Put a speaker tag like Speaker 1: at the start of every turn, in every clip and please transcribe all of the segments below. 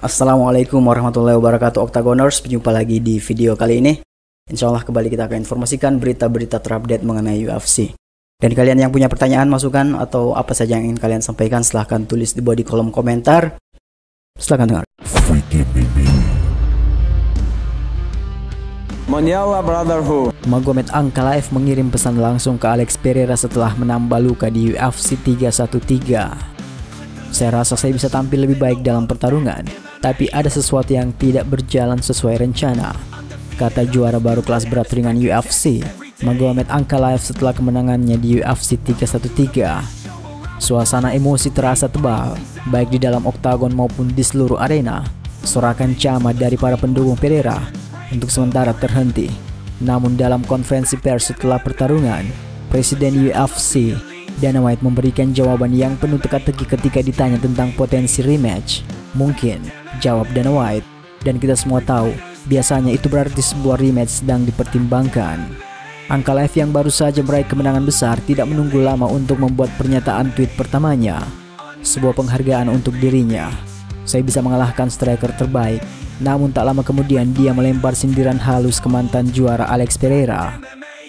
Speaker 1: Assalamualaikum warahmatullahi wabarakatuh Octagoners, berjumpa lagi di video kali ini. Insya Allah kembali kita akan informasikan berita-berita terupdate mengenai UFC. Dan kalian yang punya pertanyaan, masukan, atau apa saja yang ingin kalian sampaikan, silahkan tulis di bawah kolom komentar. Silahkan dengar.
Speaker 2: Manila Brotherhood.
Speaker 1: Magomed Ankalaev mengirim pesan langsung ke Alex Pereira setelah menambah luka di UFC 313. Saya rasa saya bisa tampil lebih baik dalam pertarungan, tapi ada sesuatu yang tidak berjalan sesuai rencana, kata juara baru kelas berat ringan UFC, Magomed Ankalaev setelah kemenangannya di UFC 313. Suasana emosi terasa tebal, baik di dalam oktagon maupun di seluruh arena. Sorakan camat dari para pendukung Pereira untuk sementara terhenti. Namun dalam konferensi pers setelah pertarungan, Presiden UFC Dana White memberikan jawaban yang penuh teka-teki ketika ditanya tentang potensi rematch. Mungkin, jawab Dana White, dan kita semua tahu, biasanya itu berarti sebuah rematch sedang dipertimbangkan. Ankalaev yang baru saja meraih kemenangan besar tidak menunggu lama untuk membuat pernyataan tweet pertamanya. Sebuah penghargaan untuk dirinya. Saya bisa mengalahkan striker terbaik. Namun tak lama kemudian dia melempar sindiran halus ke mantan juara Alex Pereira.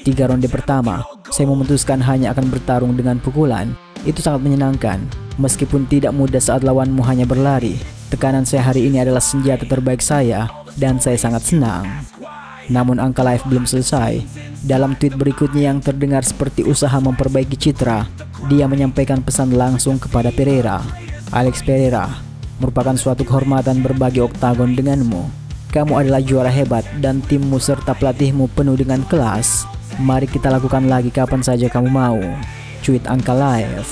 Speaker 1: 3 ronde pertama, saya memutuskan hanya akan bertarung dengan pukulan. Itu sangat menyenangkan, meskipun tidak mudah saat lawanmu hanya berlari. Tekanan saya hari ini adalah senjata terbaik saya, dan saya sangat senang. Namun Ankalaev belum selesai. Dalam tweet berikutnya yang terdengar seperti usaha memperbaiki citra, dia menyampaikan pesan langsung kepada Pereira. Alex Pereira, merupakan suatu kehormatan berbagi oktagon denganmu. Kamu adalah juara hebat dan timmu serta pelatihmu penuh dengan kelas. Mari kita lakukan lagi kapan saja kamu mau. Tweet Ankalaev.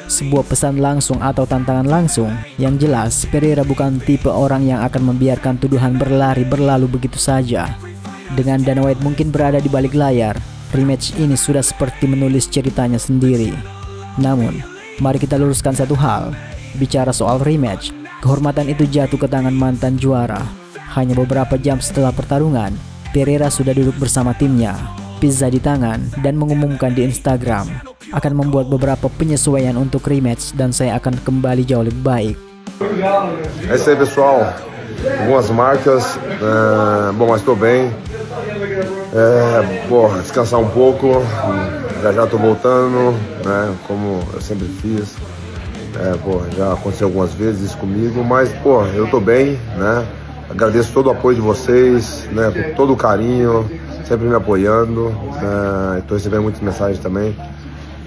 Speaker 1: Sebuah pesan langsung atau tantangan langsung. Yang jelas, Pereira bukan tipe orang yang akan membiarkan tuduhan berlalu begitu saja. Dengan Dana White mungkin berada di balik layar, rematch ini sudah seperti menulis ceritanya sendiri. Namun, mari kita luruskan satu hal. Bicara soal rematch, kehormatan itu jatuh ke tangan mantan juara. Hanya beberapa jam setelah pertarungan, Pereira sudah duduk bersama timnya, pizza di tangan, dan mengumumkan di Instagram akan membuat beberapa penyesuaian untuk rematch dan saya akan kembali jauh lebih baik.
Speaker 3: É isso aí, pessoal. Algumas marcas. Bom, mas estou bem. Descansar um pouco. Já estou voltando, né? Como eu sempre fiz. Já aconteceu algumas vezes isso comigo, mas eu tô bem, né? Agradeço todo o apoio de vocês, né? Com todo o carinho, sempre me apoiando. Estou recebendo muitas mensagens também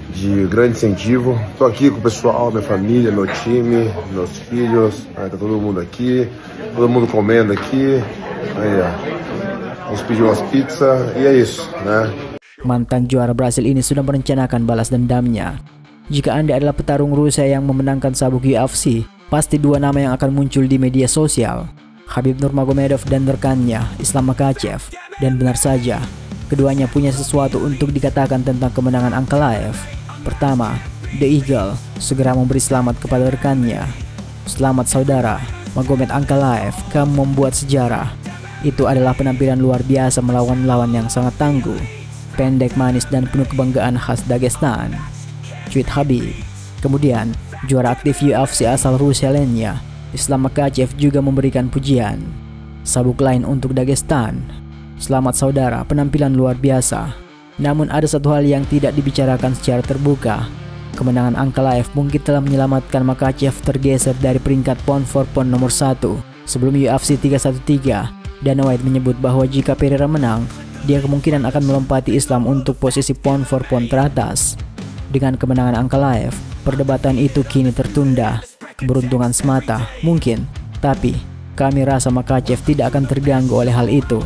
Speaker 3: de grande incentivo. Estou aqui com o pessoal, minha família, meu time, meus filhos, tá todo mundo aqui, todo mundo comendo aqui. Aí, ó. A gente pediu umas pizzas e é isso, né?
Speaker 1: Mantan juara Brasil ini sudah merencanakan balas dendamnya. Jika Anda adalah petarung Rusia yang memenangkan sabuk UFC, pasti 2 nama yang akan muncul di media sosial, Khabib Nurmagomedov dan rekannya Islam Makhachev. Dan benar saja, keduanya punya sesuatu untuk dikatakan tentang kemenangan Ankalaev. Pertama, The Eagle segera memberi selamat kepada rekannya. Selamat saudara, Magomed Ankalaev, kamu membuat sejarah. Itu adalah penampilan luar biasa melawan lawan yang sangat tangguh, pendek, manis, dan penuh kebanggaan khas Dagestan. Tweet Khabib. Kemudian, juara aktif UFC asal Rusia lainnya, Islam Makhachev juga memberikan pujian. Sabuk lain untuk Dagestan. Selamat saudara, penampilan luar biasa. Namun ada satu hal yang tidak dibicarakan secara terbuka. Kemenangan Ankalaev mungkin telah menyelamatkan Makhachev tergeser dari peringkat pound for pound nomor 1. Sebelum UFC 313, Dana White menyebut bahwa jika Pereira menang, dia kemungkinan akan melompati Islam untuk posisi pound for pound teratas. Dengan kemenangan Ankalaev, perdebatan itu kini tertunda. Keberuntungan semata, mungkin, tapi kami rasa Makhachev tidak akan terganggu oleh hal itu.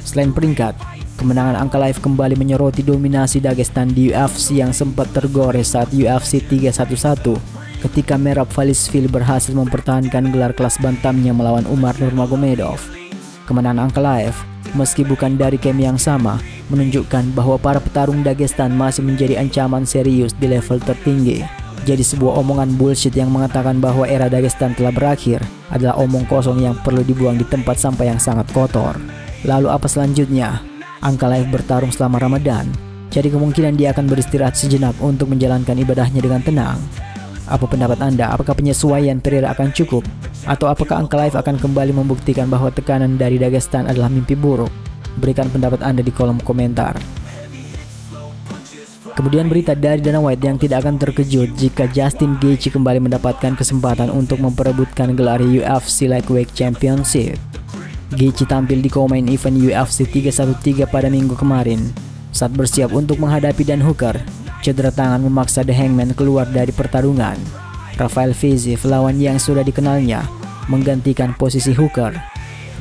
Speaker 1: Selain peringkat, kemenangan Ankalaev kembali menyoroti dominasi Dagestan di UFC yang sempat tergores saat UFC 311 ketika Merab Dvalishvili berhasil mempertahankan gelar kelas bantamnya melawan Umar Nurmagomedov. Kemenangan Ankalaev, meski bukan dari camp yang sama, menunjukkan bahwa para petarung Dagestan masih menjadi ancaman serius di level tertinggi. Jadi sebuah omongan bullshit yang mengatakan bahwa era Dagestan telah berakhir adalah omong kosong yang perlu dibuang di tempat sampah yang sangat kotor. Lalu apa selanjutnya? Ankalaev bertarung selama Ramadan, jadi kemungkinan dia akan beristirahat sejenak untuk menjalankan ibadahnya dengan tenang. Apa pendapat Anda? Apakah penyesuaian Pereira akan cukup? Atau apakah Ankalaev akan kembali membuktikan bahwa tekanan dari Dagestan adalah mimpi buruk? Berikan pendapat Anda di kolom komentar. Kemudian berita dari Dana White yang tidak akan terkejut jika Justin Gaethje kembali mendapatkan kesempatan untuk memperebutkan gelar UFC Lightweight Championship. Gaethje tampil di co-main event UFC 313 pada minggu kemarin. Saat bersiap untuk menghadapi Dan Hooker, cedera tangan memaksa The Hangman keluar dari pertarungan. Rafael Fiziev, lawan yang sudah dikenalnya, menggantikan posisi Hooker.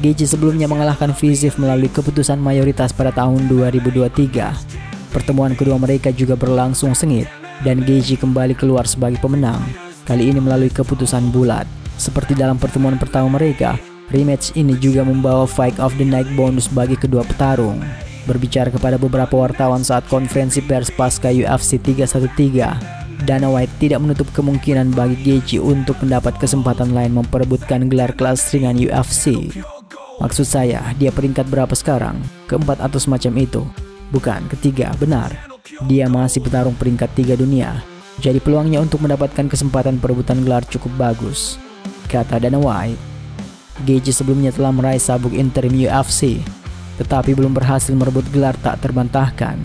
Speaker 1: Gaethje sebelumnya mengalahkan Fiziev melalui keputusan mayoritas pada tahun 2023. Pertemuan kedua mereka juga berlangsung sengit, dan Gaethje kembali keluar sebagai pemenang, kali ini melalui keputusan bulat. Seperti dalam pertemuan pertama mereka, rematch ini juga membawa Fight of the Night bonus bagi kedua petarung. Berbicara kepada beberapa wartawan saat konferensi pers pasca UFC 313, Dana White tidak menutup kemungkinan bagi Gaethje untuk mendapat kesempatan lain memperebutkan gelar kelas ringan UFC. Maksud saya, dia peringkat berapa sekarang? Keempat atau semacam itu? Bukan, ketiga, benar. Dia masih petarung peringkat 3 dunia. Jadi peluangnya untuk mendapatkan kesempatan perebutan gelar cukup bagus, kata Dana White. Gaethje sebelumnya telah meraih sabuk interim UFC, tetapi belum berhasil merebut gelar tak terbantahkan.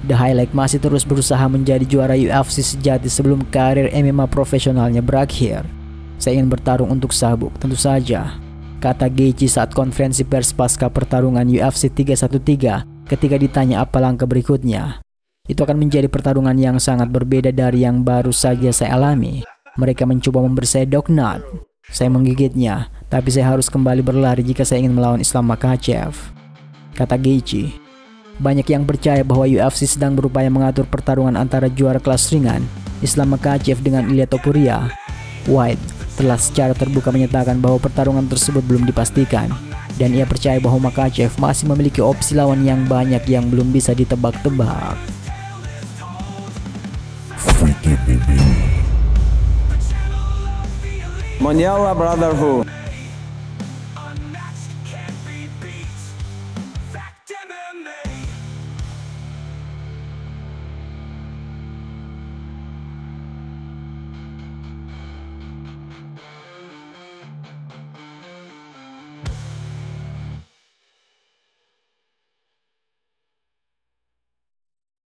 Speaker 1: The Highlight masih terus berusaha menjadi juara UFC sejati sebelum karir MMA profesionalnya berakhir. Saya ingin bertarung untuk sabuk, tentu saja, kata Gaethje saat konferensi pers pasca pertarungan UFC 313 ketika ditanya apa langkah berikutnya. Itu akan menjadi pertarungan yang sangat berbeda dari yang baru saja saya alami. Mereka mencoba memberi saya dog knot. Saya menggigitnya, tapi saya harus kembali berlari jika saya ingin melawan Islam Makhachev, kata Gaethje. Banyak yang percaya bahwa UFC sedang berupaya mengatur pertarungan antara juara kelas ringan Islam Makhachev dengan Ilia Topuria. White telah secara terbuka menyatakan bahwa pertarungan tersebut belum dipastikan, dan ia percaya bahwa Makhachev masih memiliki opsi lawan yang banyak yang belum bisa ditebak-tebak.
Speaker 2: Mondial Brotherhood.